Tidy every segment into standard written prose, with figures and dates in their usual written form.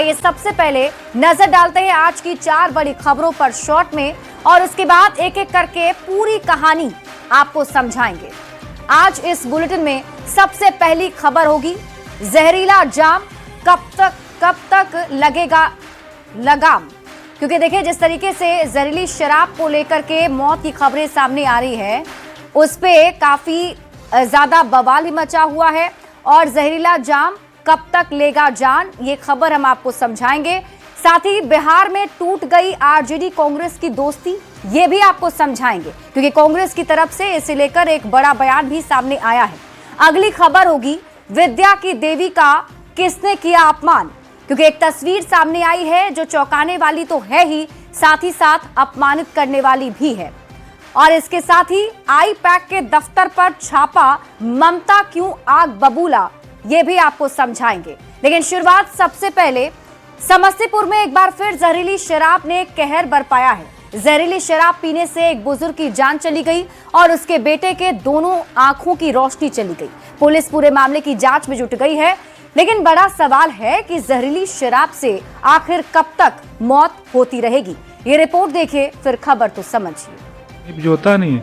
आइए सबसे पहले नजर डालते हैं आज की 4 बड़ी खबरों पर शॉर्ट में, और उसके बाद एक एक करके पूरी कहानी आपको समझाएंगे। आज इस बुलेटिन में सबसे पहली खबर होगी जहरीला जाम, कब तक लगेगा लगाम। क्योंकि देखिए जिस तरीके से जहरीली शराब को लेकर के मौत की खबरें सामने आ रही है, उस पे काफी ज्यादा बवाल ही मचा हुआ है। और जहरीला जाम कब तक लेगा जान, ये खबर हम आपको समझाएंगे। साथ ही बिहार में टूट गई आरजेडी कांग्रेस की दोस्ती, ये भी आपको समझाएंगे, क्योंकि कांग्रेस की तरफ से इसे लेकर एक बड़ा बयान भी सामने आया है। अगली खबर होगी विद्या की देवी का किसने किया अपमान, क्योंकि एक तस्वीर सामने आई है जो चौंकाने वाली तो है ही, साथ ही साथ अपमानित करने वाली भी है। और इसके साथ ही आई पैक के दफ्तर पर छापा, ममता क्यों आग बबूला, ये भी आपको समझाएंगे। लेकिन शुरुआत सबसे पहले समस्तीपुर में एक बार फिर जहरीली शराब ने कहर बरपाया है। जहरीली शराब पीने से एक बुजुर्ग की जान चली गई और उसके बेटे के दोनों आंखों की रोशनी चली गई। पुलिस पूरे मामले की जांच में जुट गई है, लेकिन बड़ा सवाल है कि जहरीली शराब से आखिर कब तक मौत होती रहेगी। ये रिपोर्ट देखिए फिर खबर तो समझिए। जो होता नहीं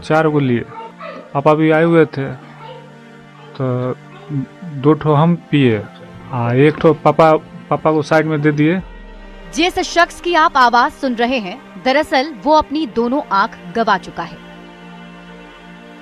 4 गोली, पापा भी आए हुए थे तो 2 ठो हम पिए, 1 ठो पापा को साइड में दे दिए। जिस शख्स की आप आवाज सुन रहे हैं, दरअसल वो अपनी दोनों आंख गवा चुका है।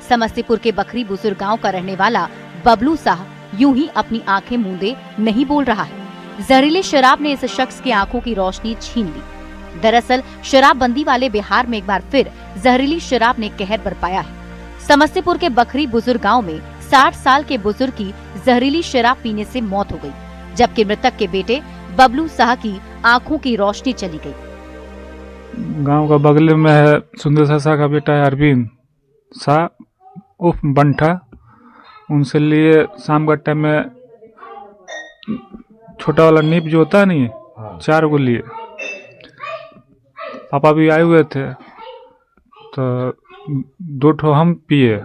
समस्तीपुर के बखरी बुजुर्ग गांव का रहने वाला बबलू साह यूं ही अपनी आंखें मूंदे नहीं बोल रहा है। जहरीली शराब ने इस शख्स की आंखों की रोशनी छीन ली। दरअसल शराबबंदी वाले बिहार में एक बार फिर जहरीली शराब ने कहर बरपाया है। समस्तीपुर के बखरी बुजुर्ग गांव में 60 साल के बुजुर्ग की जहरीली शराब पीने से मौत हो गई, जबकि मृतक के बेटे बबलू साह की आंखों की रोशनी चली गई। गांव का बगल में है सुंदर शाह का बेटा है अरविंद शाह उफ बंठा, उनसे लिए शाम का टाइम में छोटा वाला नीप जो होता नहीं 4 गोली, पापा भी आए हुए थे तो 2 ठो हम पिए,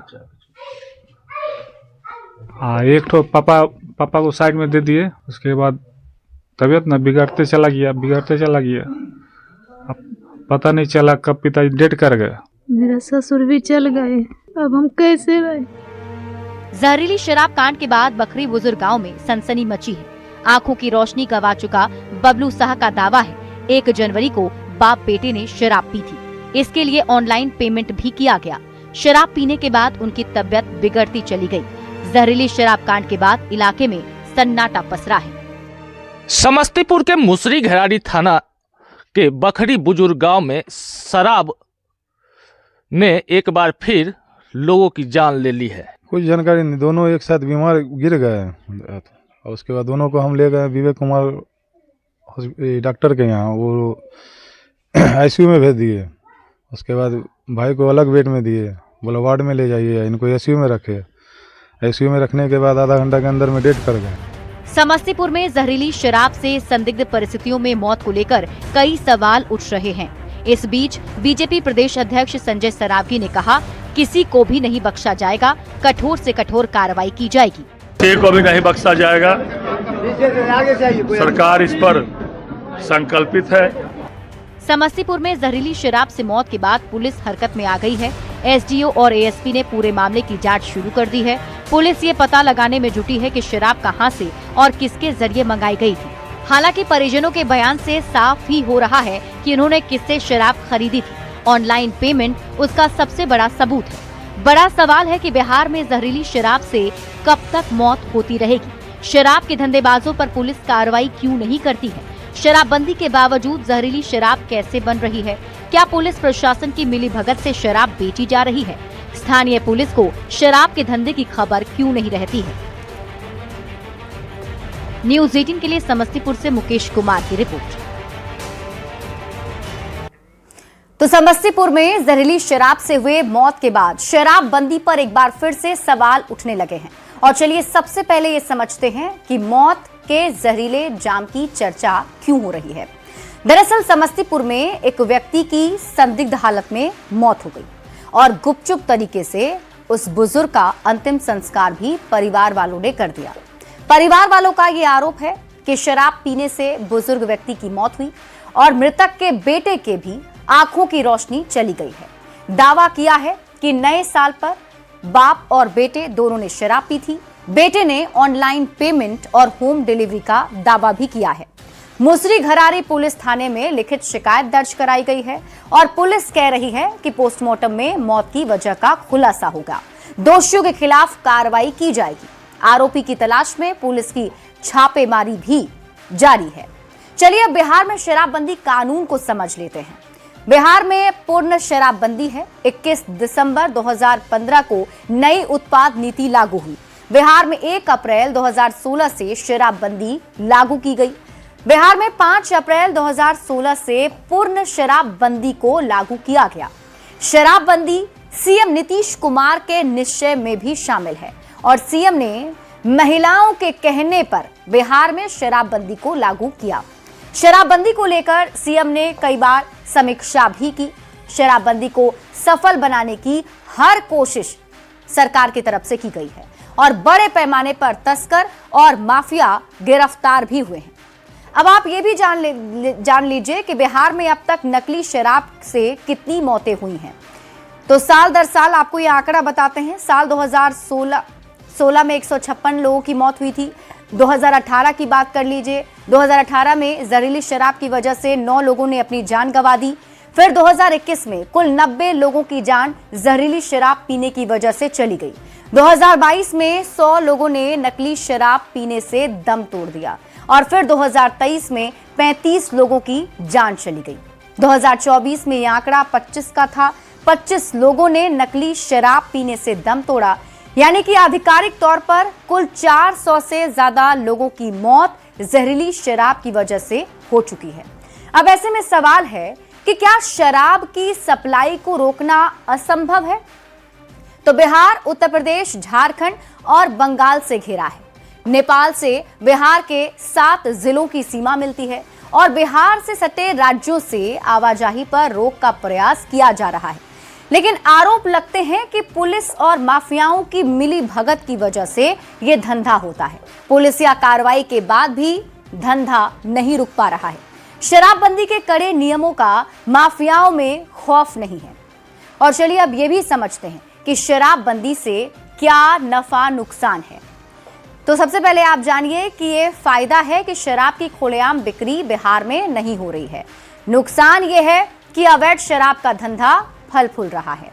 1 ठो पापा को साइड में दे दिए। उसके बाद तबीयत ना बिगड़ते चला गया। अब पता नहीं चला कब पिताजी डेड कर गए। मेरा ससुर भी चल गए, अब हम कैसे रहे। जहरीली शराब कांड के बाद बखरी बुजुर्ग गांव में सनसनी मची है। आंखों की रोशनी गवा चुका बबलू साह का दावा है 1 जनवरी को बाप बेटे ने शराब पी थी। इसके लिए ऑनलाइन पेमेंट भी किया गया। शराब पीने के बाद उनकी तबीयत बिगड़ती चली गई। जहरीली शराब कांड के बाद इलाके में सन्नाटा पसरा है। समस्तीपुर के मुसरी घराड़ी थाना के बखरी बुजुर्ग गांव में शराब ने एक बार फिर लोगों की जान ले ली है। कुछ जानकारी नहीं, दोनों एक साथ बीमार गिर गए और उसके बाद दोनों को हम ले गए विवेक कुमार डॉक्टर के यहाँ, वो आईसीयू में भेज दिए। उसके बाद भाई को अलग बेड में दिए, बोला वार्ड में ले जाइए, इनको आईसीयू में रखे। आईसीयू में रखने के बाद आधा घंटा के अंदर में डेथ कर गए। समस्तीपुर में जहरीली शराब से संदिग्ध परिस्थितियों में मौत को लेकर कई सवाल उठ रहे हैं। इस बीच बीजेपी प्रदेश अध्यक्ष संजय सरावगी ने कहा, किसी को भी नहीं बख्शा जाएगा, कठोर से कठोर कार्रवाई की जाएगी। किसी को भी नहीं बख्शा जाएगा, सरकार इस पर संकल्पित है। समस्तीपुर में जहरीली शराब से मौत के बाद पुलिस हरकत में आ गई है। एसडीओ और एएसपी ने पूरे मामले की जांच शुरू कर दी है। पुलिस ये पता लगाने में जुटी है कि शराब कहां से और किसके जरिए मंगाई गई थी। हालांकि परिजनों के बयान से साफ ही हो रहा है कि उन्होंने किससे शराब खरीदी थी। ऑनलाइन पेमेंट उसका सबसे बड़ा सबूत है। बड़ा सवाल है कि बिहार में जहरीली शराब से कब तक मौत होती रहेगी। शराब के धंधेबाजों पर पुलिस कार्रवाई क्यों नहीं करती है? शराबबंदी के बावजूद जहरीली शराब कैसे बन रही है? क्या पुलिस प्रशासन की मिलीभगत से शराब बेची जा रही है? स्थानीय पुलिस को शराब के धंधे की खबर क्यों नहीं रहती है? न्यूज़ 18 के लिए समस्तीपुर से मुकेश कुमार की रिपोर्ट। तो समस्तीपुर में जहरीली शराब से हुए मौत के बाद शराबबंदी पर एक बार फिर से सवाल उठने लगे हैं। और चलिए सबसे पहले ये समझते हैं कि मौत के जहरीले जाम की चर्चा क्यों हो रही है। दरअसल समस्तीपुर में एक व्यक्ति की संदिग्ध हालत में मौत हो गई और गुपचुप तरीके से उस बुजुर्ग का अंतिम संस्कार भी परिवार वालों ने कर दिया। परिवार वालों का ये आरोप है कि शराब पीने से बुजुर्ग व्यक्ति की मौत हुई और मृतक के बेटे के भी आंखों की रोशनी चली गई है। दावा किया है कि नए साल पर बाप और बेटे दोनों ने शराब पी थी। बेटे ने ऑनलाइन पेमेंट और होम डिलीवरी का दावा भी किया है। मुसरी घरारी पुलिस थाने में लिखित शिकायत दर्ज कराई गई है और पुलिस कह रही है कि पोस्टमार्टम में मौत की वजह का खुलासा होगा। दोषियों के खिलाफ कार्रवाई की जाएगी। आरोपी की तलाश में पुलिस की छापेमारी भी जारी है। चलिए अब बिहार में शराबबंदी कानून को समझ लेते हैं। बिहार में पूर्ण शराबबंदी है। 21 दिसंबर 2015 को नई उत्पाद नीति लागू हुई। बिहार में 1 अप्रैल 2016 से शराबबंदी लागू की गई। बिहार में 5 अप्रैल 2016 से पूर्ण शराबबंदी को लागू किया गया। शराबबंदी सीएम नीतीश कुमार के निश्चय में भी शामिल है और सीएम ने महिलाओं के कहने पर बिहार में शराबबंदी को लागू किया। शराबबंदी को लेकर सीएम ने कई बार समीक्षा भी की। शराबबंदी को सफल बनाने की हर कोशिश सरकार की तरफ से की गई है और बड़े पैमाने पर तस्कर और माफिया गिरफ्तार भी हुए हैं। अब आप ये भी जान लीजिए कि बिहार में अब तक नकली शराब से कितनी मौतें हुई हैं। तो साल दर साल आपको ये आंकड़ा बताते हैं। साल 2016 में 156 लोगों की मौत हुई थी। 2018 की बात कर लीजिए, 2018 में जहरीली शराब की वजह से 9 लोगों ने अपनी जान गंवा दी। फिर 2021 में कुल 90 लोगों की जान जहरीली शराब पीने की वजह से चली गई। 2022 में 100 लोगों ने नकली शराब पीने से दम तोड़ दिया और फिर 2023 में 35 लोगों की जान चली गई। 2024 में यह आंकड़ा 25 का था। 25 लोगों ने नकली शराब पीने से दम तोड़ा, यानी कि आधिकारिक तौर पर कुल 400 से ज्यादा लोगों की मौत जहरीली शराब की वजह से हो चुकी है। अब ऐसे में सवाल है कि क्या शराब की सप्लाई को रोकना असंभव है? तो बिहार, उत्तर प्रदेश, झारखंड और बंगाल से घिरा है। नेपाल से बिहार के 7 जिलों की सीमा मिलती है और बिहार से सटे राज्यों से आवाजाही पर रोक का प्रयास किया जा रहा है। लेकिन आरोप लगते हैं कि पुलिस और माफियाओं की मिली भगत की वजह से यह धंधा होता है। पुलिस या कार्रवाई के बाद भी धंधा नहीं रुक पा रहा है। शराबबंदी के कड़े नियमों का माफियाओं में खौफ नहीं है। और चलिए अब यह भी समझते हैं कि शराबबंदी से क्या नफा नुकसान है। तो सबसे पहले आप जानिए कि ये फायदा है कि शराब की खुलेआम बिक्री बिहार में नहीं हो रही है। नुकसान ये है कि अवैध शराब का धंधा फल फूल रहा है।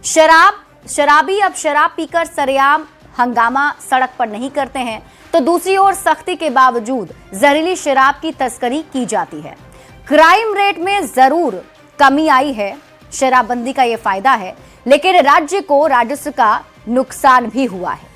शराबी अब शराब पीकर सरेआम हंगामा सड़क पर नहीं करते हैं, तो दूसरी ओर सख्ती के बावजूद जहरीली शराब की तस्करी की जाती है। क्राइम रेट में जरूर कमी आई है, शराबबंदी का ये फायदा है, लेकिन राज्य को राजस्व का नुकसान भी हुआ है।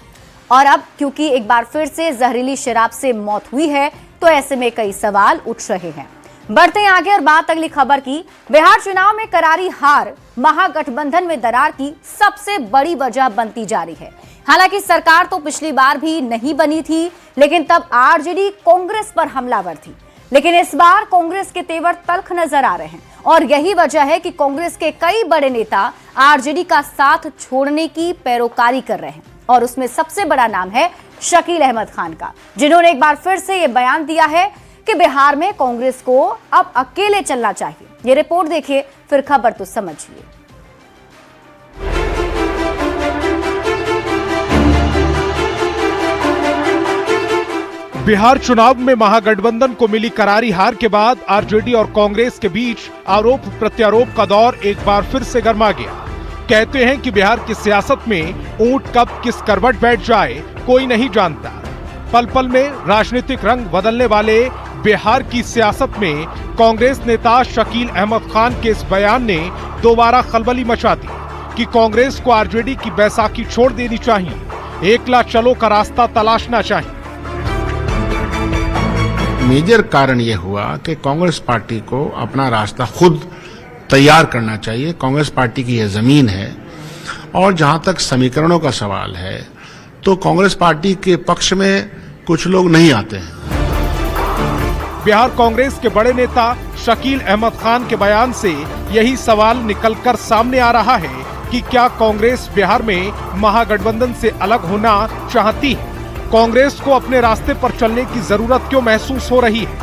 और अब क्योंकि एक बार फिर से जहरीली शराब से मौत हुई है, तो ऐसे में कई सवाल उठ रहे हैं। बढ़ते हैं आगे और बात अगली खबर की। बिहार चुनाव में करारी हार महागठबंधन में दरार की सबसे बड़ी वजह बनती जा रही है। हालांकि सरकार तो पिछली बार भी नहीं बनी थी, लेकिन तब आरजेडी कांग्रेस पर हमलावर थी। लेकिन इस बार कांग्रेस के तेवर तल्ख नजर आ रहे हैं और यही वजह है कि कांग्रेस के कई बड़े नेता आरजेडी का साथ छोड़ने की पैरोकारी कर रहे हैं और उसमें सबसे बड़ा नाम है शकील अहमद खान का, जिन्होंने एक बार फिर से यह बयान दिया है कि बिहार में कांग्रेस को अब अकेले चलना चाहिए। ये रिपोर्ट देखिए, फिर खबर तो समझिए। बिहार चुनाव में महागठबंधन को मिली करारी हार के बाद आरजेडी और कांग्रेस के बीच आरोप प्रत्यारोप का दौर एक बार फिर से गर्मा गया। कहते हैं कि बिहार की सियासत में ऊंट कब किस करवट बैठ जाए कोई नहीं जानता। पल पल में राजनीतिक रंग बदलने वाले बिहार की सियासत में कांग्रेस नेता शकील अहमद खान के इस बयान ने दोबारा खलबली मचा दी कि कांग्रेस को आरजेडी की बैसाखी छोड़ देनी चाहिए, एकला चलो का रास्ता तलाशना चाहिए। मेजर कारण यह हुआ कि कांग्रेस पार्टी को अपना रास्ता खुद तैयार करना चाहिए। कांग्रेस पार्टी की यह जमीन है और जहां तक समीकरणों का सवाल है तो कांग्रेस पार्टी के पक्ष में कुछ लोग नहीं आते हैं। बिहार कांग्रेस के बड़े नेता शकील अहमद खान के बयान से यही सवाल निकलकर सामने आ रहा है कि क्या कांग्रेस बिहार में महागठबंधन से अलग होना चाहती है कांग्रेस को अपने रास्ते पर चलने की जरूरत क्यों महसूस हो रही है?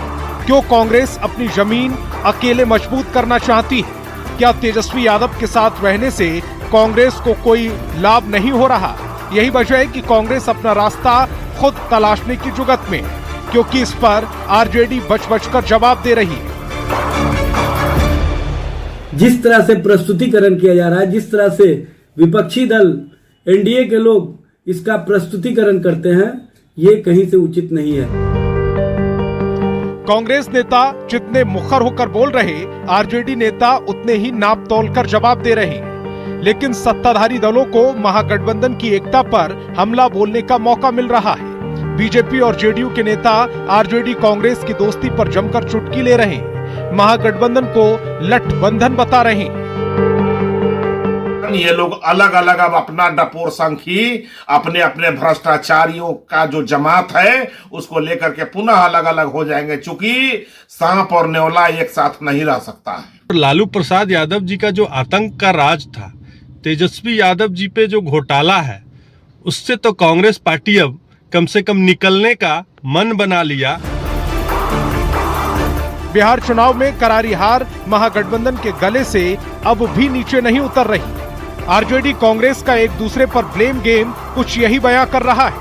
क्यों कांग्रेस अपनी जमीन अकेले मजबूत करना चाहती है? क्या तेजस्वी यादव के साथ रहने से कांग्रेस को कोई लाभ नहीं हो रहा? यही वजह है कि कांग्रेस अपना रास्ता खुद तलाशने की जुगत में, क्योंकि इस पर आरजेडी बच-बचकर जवाब दे रही है। जिस तरह से प्रस्तुतिकरण किया जा रहा है, जिस तरह से विपक्षी दल एनडीए के लोग इसका प्रस्तुतिकरण करते हैं, ये कहीं से उचित नहीं है। कांग्रेस नेता जितने मुखर होकर बोल रहे, आरजेडी नेता उतने ही नाप तोल कर जवाब दे रहे हैं। लेकिन सत्ताधारी दलों को महागठबंधन की एकता पर हमला बोलने का मौका मिल रहा है। बीजेपी और जेडीयू के नेता आरजेडी कांग्रेस की दोस्ती पर जमकर चुटकी ले रहे हैं, महागठबंधन को लठबंधन बता रहे हैं। ये लोग अलग अलग अब अपना डपोर संखी अपने अपने भ्रष्टाचारियों का जो जमात है उसको लेकर के पुनः अलग अलग हो जाएंगे, चूंकि सांप और न्योला एक साथ नहीं रह सकता है। लालू प्रसाद यादव जी का जो आतंक का राज था, तेजस्वी यादव जी पे जो घोटाला है, उससे तो कांग्रेस पार्टी अब कम से कम निकलने का मन बना लिया। बिहार चुनाव में करारी हार महागठबंधन के गले से अब भी नीचे नहीं उतर रही। आरजेडी कांग्रेस का एक दूसरे पर ब्लेम गेम कुछ यही बयां कर रहा है।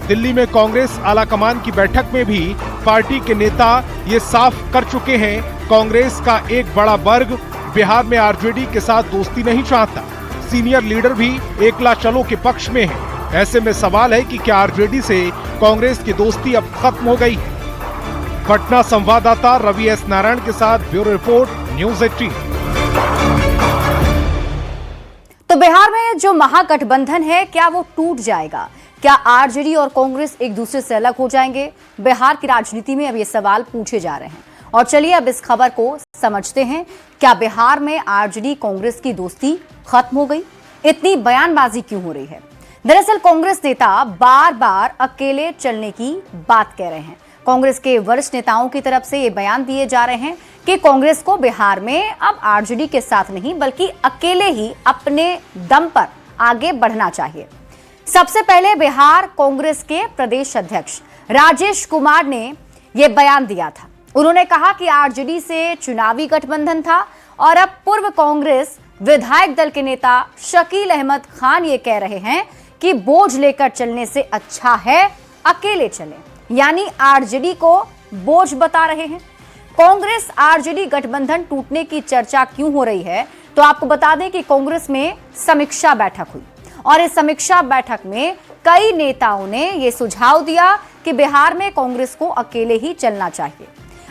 दिल्ली में कांग्रेस आलाकमान की बैठक में भी पार्टी के नेता ये साफ कर चुके हैं, कांग्रेस का एक बड़ा वर्ग बिहार में आरजेडी के साथ दोस्ती नहीं चाहता। सीनियर लीडर भी एकला चलो के पक्ष में है। ऐसे में सवाल है कि क्या आरजेडी से कांग्रेस की दोस्ती अब खत्म हो गई है? पटना संवाददाता रवि एस नारायण के साथ ब्यूरो रिपोर्ट, न्यूज़ 18। तो बिहार में जो महागठबंधन है, क्या वो टूट जाएगा? क्या आरजेडी और कांग्रेस एक दूसरे से अलग हो जाएंगे? बिहार की राजनीति में अब ये सवाल पूछे जा रहे हैं। और चलिए अब इस खबर को समझते हैं। क्या बिहार में आरजेडी कांग्रेस की दोस्ती खत्म हो गई? इतनी बयानबाजी क्यों हो रही है? दरअसल कांग्रेस नेता बार बार अकेले चलने की बात कह रहे हैं। कांग्रेस के वरिष्ठ नेताओं की तरफ से ये बयान दिए जा रहे हैं कि कांग्रेस को बिहार में अब आरजेडी के साथ नहीं बल्कि अकेले ही अपने दम पर आगे बढ़ना चाहिए। सबसे पहले बिहार कांग्रेस के प्रदेश अध्यक्ष राजेश कुमार ने यह बयान दिया था। उन्होंने कहा कि आरजेडी से चुनावी गठबंधन था और अब पूर्व कांग्रेस विधायक दल के नेता शकील अहमद खान ये कह रहे हैं कि बोझ लेकर चलने से अच्छा है अकेले चलें, यानी आरजेडी को बोझ बता रहे हैं। कांग्रेस आरजेडी गठबंधन टूटने की चर्चा क्यों हो रही है, तो आपको बता दें कि कांग्रेस में समीक्षा बैठक हुई और इस समीक्षा बैठक में कई नेताओं ने यह सुझाव दिया कि बिहार में कांग्रेस को अकेले ही चलना चाहिए।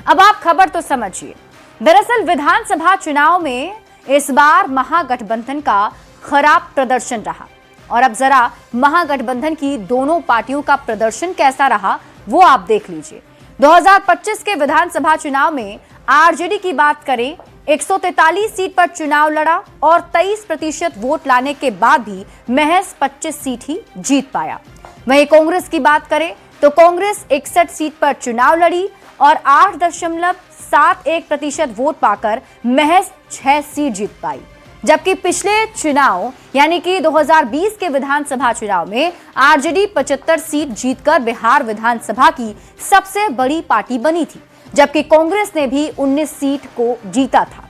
अब आप खबर तो समझिए। दरअसल विधानसभा चुनाव में इस बार महागठबंधन का खराब प्रदर्शन रहा और अब जरा महागठबंधन की दोनों पार्टियों का प्रदर्शन कैसा रहा वो आप देख लीजिए। 2025 के विधानसभा चुनाव में आरजेडी की बात करें, 143 सीट पर चुनाव लड़ा और 23% वोट लाने के बाद भी महज 25 सीट ही जीत पाया। वहीं कांग्रेस की बात करें तो कांग्रेस 61 सीट पर चुनाव लड़ी और 8.71% वोट पाकर महज 6 सीट जीत पाई। जबकि पिछले चुनाव यानी कि 2020 के विधानसभा चुनाव में आरजेडी 75 सीट जीतकर बिहार विधानसभा की सबसे बड़ी पार्टी बनी थी, जबकि कांग्रेस ने भी 19 सीट को जीता था।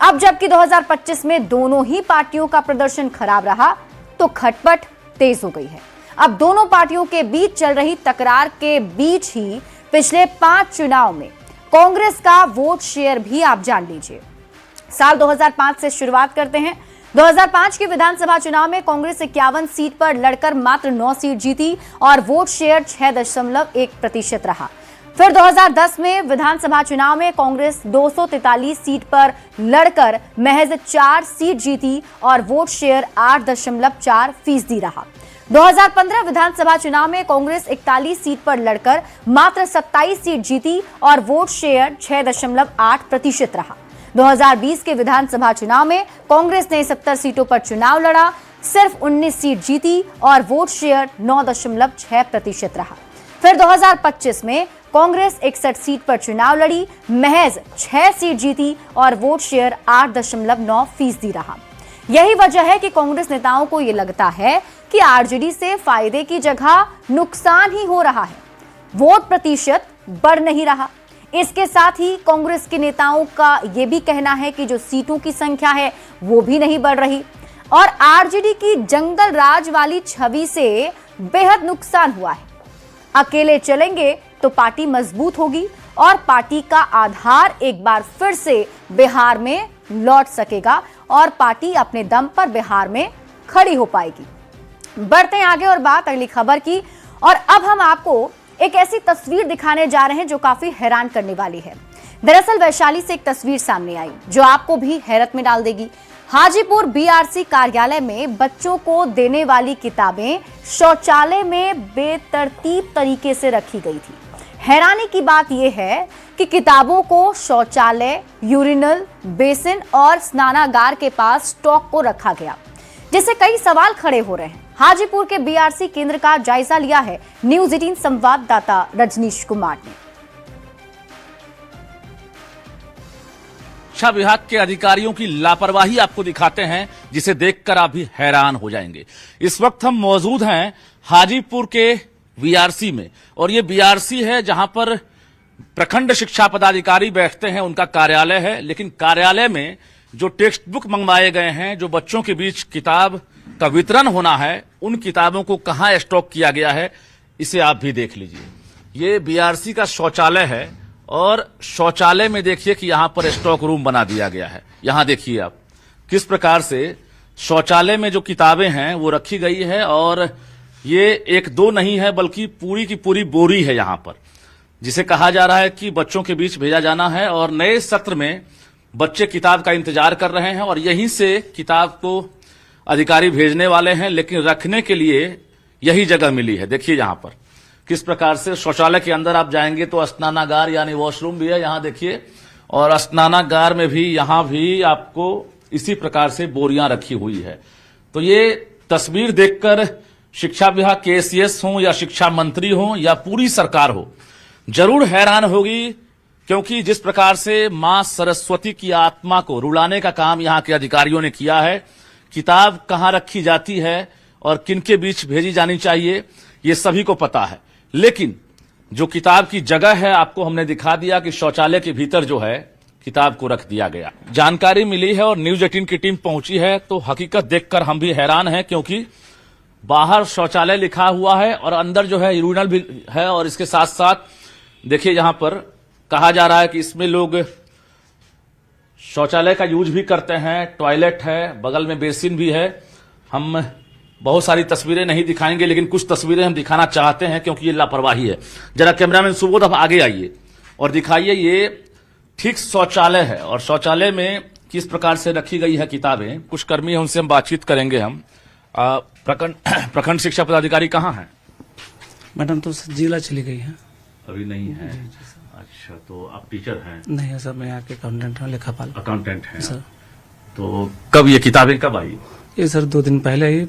अब जबकि 2025 में दोनों ही पार्टियों का प्रदर्शन खराब रहा तो खटपट तेज हो गई है। अब दोनों पार्टियों के बीच चल रही तकरार के बीच ही पिछले 5 चुनाव में कांग्रेस का वोट शेयर भी आप जान लीजिए। साल 2005 से शुरुआत करते हैं। 2005 के विधानसभा चुनाव में कांग्रेस 51 सीट पर लड़कर मात्र 9 सीट जीती और वोट शेयर 6.1% रहा। फिर 2010 में विधानसभा चुनाव में कांग्रेस 243 सीट पर लड़कर महज 4 सीट जीती और वोट शेयर 8.4% रहा। 2015 विधानसभा चुनाव में कांग्रेस 41 सीट पर लड़कर मात्र 27 सीट जीती और वोट शेयर 6.8% रहा। 2020 के विधानसभा चुनाव में कांग्रेस ने 70 सीटों पर चुनाव लड़ा, सिर्फ 19 सीट जीती और वोट शेयर 9.6% रहा। फिर 2025 में कांग्रेस 61 सीट पर चुनाव लड़ी, महज 6 सीट जीती और वोट शेयर 8.9% रहा। यही वजह है कि कांग्रेस नेताओं को यह लगता है कि आरजेडी से फायदे की जगह नुकसान ही हो रहा है। वोट प्रतिशत बढ़ नहीं रहा। इसके साथ ही कांग्रेस के नेताओं का यह भी कहना है कि जो सीटों की संख्या है वो भी नहीं बढ़ रही और आरजेडी की जंगल राज वाली छवि से बेहद नुकसान हुआ है। अकेले चलेंगे तो पार्टी मजबूत होगी और पार्टी का आधार एक बार फिर से बिहार में लौट सकेगा और पार्टी अपने दम पर बिहार में खड़ी हो पाएगी। बढ़ते हैं आगे और बात अगली खबर की और अब हम आपको एक ऐसी तस्वीर दिखाने जा रहे हैं जो काफी हैरान करने वाली है। दरअसल वैशाली से एक तस्वीर सामने आई जो आपको भी हैरत में डाल देगी। हाजीपुर बीआरसी कार्यालय में बच्चों को देने वाली किताबें शौचालय में बेतरतीब तरीके से रखी गई थी। हैरानी की बात यह है कि किताबों को शौचालय, यूरिनल, बेसिन और स्नानागार के पास स्टॉक को रखा गया, जिससे कई सवाल खड़े हो रहे हैं। हाजीपुर के बीआरसी केंद्र का जायजा लिया है न्यूज 18 संवाददाता रजनीश कुमार ने। शिक्षा विभाग के अधिकारियों की लापरवाही आपको दिखाते हैं, जिसे देखकर आप भी हैरान हो जाएंगे। इस वक्त हम मौजूद हैं हाजीपुर के बीआरसी में और ये बीआरसी है जहां पर प्रखंड शिक्षा पदाधिकारी बैठते हैं, उनका कार्यालय है। लेकिन कार्यालय में जो टेक्स्ट बुक मंगवाए गए हैं, जो बच्चों के बीच किताब का वितरण होना है, उन किताबों को कहां स्टॉक किया गया है इसे आप भी देख लीजिए। ये बीआरसी का शौचालय है और शौचालय में देखिए कि यहां पर स्टॉक रूम बना दिया गया है। यहां देखिए आप किस प्रकार से शौचालय में जो किताबें हैं वो रखी गई है और ये एक दो नहीं है बल्कि पूरी की पूरी बोरी है यहां पर, जिसे कहा जा रहा है कि बच्चों के बीच भेजा जाना है और नए सत्र में बच्चे किताब का इंतजार कर रहे हैं और यहीं से किताब को अधिकारी भेजने वाले हैं। लेकिन रखने के लिए यही जगह मिली है। देखिए यहां पर किस प्रकार से शौचालय के अंदर आप जाएंगे तो स्नानागार यानी वॉशरूम भी है, यहां देखिए, और स्नानागार में भी यहां भी आपको इसी प्रकार से बोरियां रखी हुई है। तो ये तस्वीर देखकर शिक्षा विभाग के एसीएस हो या शिक्षा मंत्री हो या पूरी सरकार हो जरूर हैरान होगी, क्योंकि जिस प्रकार से मां सरस्वती की आत्मा को रुलाने का काम यहां के अधिकारियों ने किया है। किताब कहां रखी जाती है और किनके बीच भेजी जानी चाहिए ये सभी को पता है, लेकिन जो किताब की जगह है आपको हमने दिखा दिया कि शौचालय के भीतर जो है किताब को रख दिया गया। जानकारी मिली है और न्यूज 18 की टीम पहुंची है तो हकीकत देखकर हम भी हैरान हैं, क्योंकि बाहर शौचालय लिखा हुआ है और अंदर जो है यूरिनल भी है और इसके साथ साथ देखिए यहां पर कहा जा रहा है कि इसमें लोग शौचालय का यूज भी करते हैं, टॉयलेट है, बगल में बेसिन भी है। हम बहुत सारी तस्वीरें नहीं दिखाएंगे लेकिन कुछ तस्वीरें हम दिखाना चाहते हैं क्योंकि ये लापरवाही है। जरा कैमरामैन सुबोध आप आगे आइए और दिखाइए, ये ठीक शौचालय है और शौचालय में किस प्रकार से रखी गई है किताबें। कुछ कर्मी हैं, उनसे हम बातचीत करेंगे। हम प्रखंड शिक्षा पदाधिकारी कहाँ हैं? मैडम तो जिला चली गई है, अभी नहीं है। अच्छा, तो आप टीचर हैं? नहीं है सर, मैं यहाँ के अकाउंटेंट हूँ, लेखापाल अकाउंटेंट हैं सर। तो कब ये किताबें कब आई? ये सर 2 दिन पहले ही,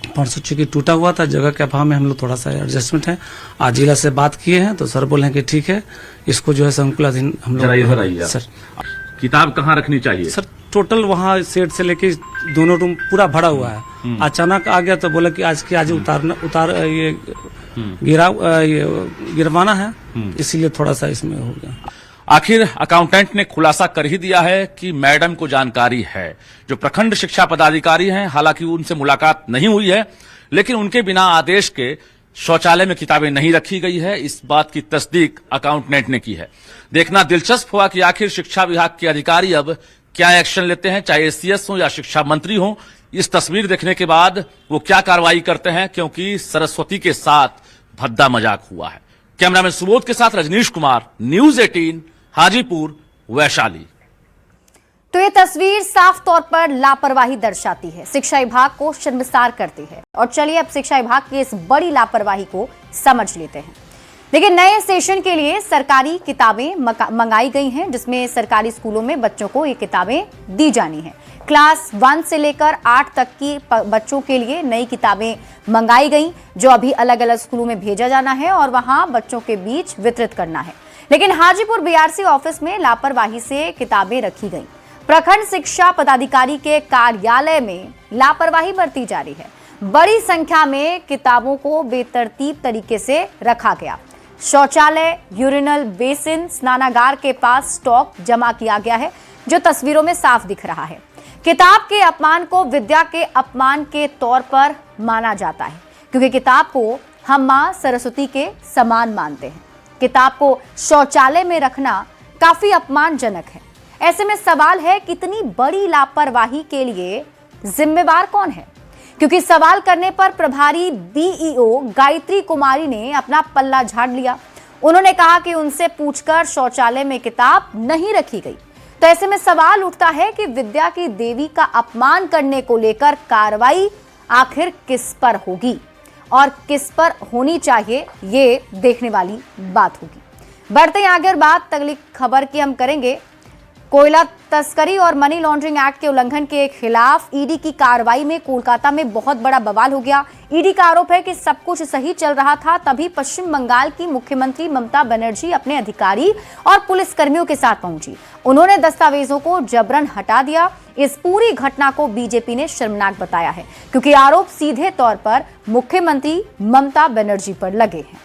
परसों चूंकि टूटा हुआ था, जगह के अभाव में हम लोग थोड़ा सा एडजस्टमेंट है। आज जिला से बात किए हैं तो सर बोले हैं कि ठीक है, इसको जो है संकुलाधीन हम लोग। इधर आइए सर। किताब कहाँ रखनी चाहिए? सर टोटल वहाँ सेट से लेके दोनों रूम पूरा भरा हुआ है। अचानक आ गया तो बोला कि आज ये गिरवाना है, इसीलिए थोड़ा सा इसमें हो गया। आखिर अकाउंटेंट ने खुलासा कर ही दिया है कि मैडम को जानकारी है। जो प्रखंड शिक्षा पदाधिकारी हैं, हालांकि उनसे मुलाकात नहीं हुई है, लेकिन उनके बिना आदेश के शौचालय में किताबें नहीं रखी गई है। इस बात की तस्दीक अकाउंटेंट ने की है। देखना दिलचस्प हुआ कि आखिर शिक्षा विभाग के अधिकारी अब क्या एक्शन लेते हैं, चाहे एसीएस हो या शिक्षा मंत्री हो। इस तस्वीर देखने के बाद वो क्या कार्रवाई करते हैं, क्योंकि सरस्वती के साथ भद्दा मजाक हुआ है। कैमरामैन सुबोध के साथ रजनीश कुमार, न्यूज 18, हाजीपुर, वैशाली। तो ये तस्वीर साफ तौर पर लापरवाही दर्शाती है, शिक्षा विभाग को शर्मसार करती है। और चलिए अब शिक्षा विभाग की इस बड़ी लापरवाही को समझ लेते हैं। देखिए, नए सेशन के लिए सरकारी किताबें मंगाई गई हैं, जिसमें सरकारी स्कूलों में बच्चों को ये किताबें दी जानी है। क्लास 1 से लेकर 8 तक की बच्चों के लिए नई किताबें मंगाई गई, जो अभी अलग अलग स्कूलों में भेजा जाना है और वहां बच्चों के बीच वितरित करना है। लेकिन हाजीपुर बीआरसी ऑफिस में लापरवाही से किताबें रखी गई। प्रखंड शिक्षा पदाधिकारी के कार्यालय में लापरवाही बरती जा रही है। बड़ी संख्या में किताबों को बेतरतीब तरीके से रखा गया। शौचालय, यूरिनल बेसिन, स्नानागार के पास स्टॉक जमा किया गया है, जो तस्वीरों में साफ दिख रहा है। किताब के अपमान को विद्या के अपमान के तौर पर माना जाता है, क्योंकि किताब को हम मां सरस्वती के समान मानते हैं। किताब को शौचालय में रखना काफी अपमानजनक है। ऐसे में सवाल है, कितनी बड़ी लापरवाही के लिए जिम्मेवार कौन है? क्योंकि सवाल करने पर प्रभारी बीईओ गायत्री कुमारी ने अपना पल्ला झाड़ लिया। उन्होंने कहा कि उनसे पूछकर शौचालय में किताब नहीं रखी गई। तो ऐसे में सवाल उठता है कि विद्या की देवी का अपमान करने को लेकर कार्रवाई आखिर किस पर होगी और किस पर होनी चाहिए, ये देखने वाली बात होगी। बढ़ते हैं आगे और बात अगली खबर की हम करेंगे। कोयला तस्करी और मनी लॉन्ड्रिंग एक्ट के उल्लंघन के खिलाफ ईडी की कार्रवाई में कोलकाता में बहुत बड़ा बवाल हो गया। ईडी का आरोप है कि सब कुछ सही चल रहा था, तभी पश्चिम बंगाल की मुख्यमंत्री ममता बनर्जी अपने अधिकारी और पुलिसकर्मियों के साथ पहुंची। उन्होंने दस्तावेजों को जबरन हटा दिया। इस पूरी घटना को बीजेपी ने शर्मनाक बताया है, क्योंकि आरोप सीधे तौर पर मुख्यमंत्री ममता बनर्जी पर लगे हैं।